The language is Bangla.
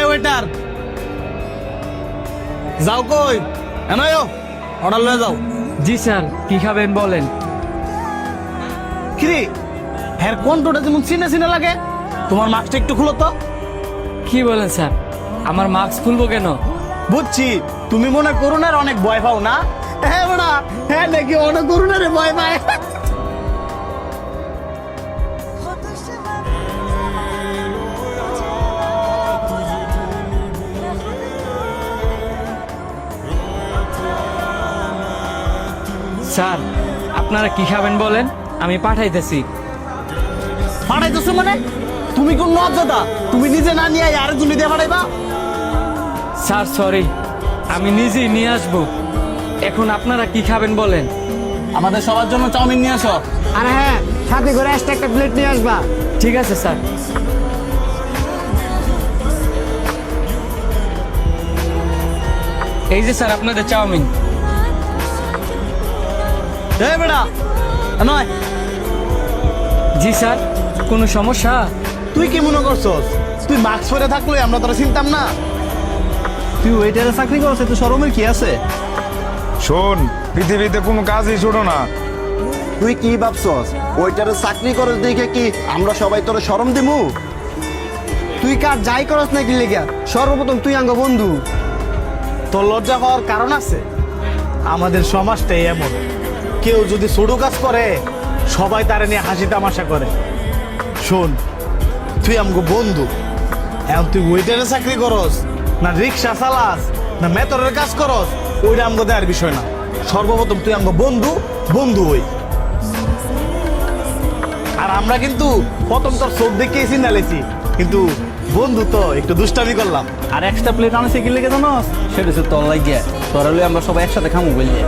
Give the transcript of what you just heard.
ওয়েটার যাও কই এনায়ো অর্ডার লয়ে যাও। জি স্যার, কি খাবেন বলেন। কিরে হ্যার কণ্ঠটা যেমন চিনে চিনে লাগে, তোমার মাস্কটা একটু খুলো তো। কি বলেন স্যার, আমার মাস্ক খুলবো কেন? বুঝছি তুমি মনে করোনার অনেক ভয় পাও না। হ্যাঁ বড়া, হ্যাঁ নাকি অনেক করোনারে ভয় পায়। স্যার আপনারা কি খাবেন বলেন, আমি পাঠাইতেছি। পাঠাইতেছো মানে? তুমি কোন লজ্জাদা, তুমি নিজে না নিয়ে আর তুমি দিয়ে পাঠাইবা? স্যার সরি, আমি নিজেই নিয়ে আসবো। এখন আপনারা কি খাবেন বলেন। আমাদের সবার জন্য চাউমিন নিয়ে আসো। আর হ্যাঁ, সাথে করে একটা প্লেট নিয়ে আসবা। ঠিক আছে স্যার। এই যে স্যার আপনাদের চাউমিন। এই বেটা নয়। জি স্যার, কোনো সমস্যা? তুই কি মনে করছস তুই মাস্ক পরে থাকলে আমরা তোরা চিনতাম না? তুই ওয়েটারে চাকরি করছ, তো শরমের কি আছে? শোন, পৃথিবীতে কোনো কাজই ছোট না। তুই কি ভাবছস ওইটারে চাকরি করে দেখে কি আমরা সবাই তোরে শরম দিমু? তুই কার যাই করস নাকি লেগা, সর্বপ্রথম তুই আঙ্গ বন্ধু। তোর লজ্জা হওয়ার কারণ আছে। আমাদের সমাজটাই এমন, কেউ যদি ছোট কাজ করে সবাই তারা নিয়ে হাসি তামাশা করে। শোন, তুই আমগো বন্ধু, এখন তুই ওয়েটারে চাকরি করস না রিক্সা চালাস না মেতরের কাজ করস, ওইটা আমগো দেওয়ার বিষয় না। সর্বপ্রথম তুই আমগো বন্ধু, বন্ধু হই। আর আমরা কিন্তু প্রথম তোর চোখ দেখেই চিন্তা লেছি, কিন্তু বন্ধু তো একটু দুষ্টামি করলাম। আর এক্সট্রা প্লেট আনছে কি লেগে জানো? সেটা হচ্ছে তোর লাগিয়ে তোরা আমরা সবাই একসাথে খামু বললে।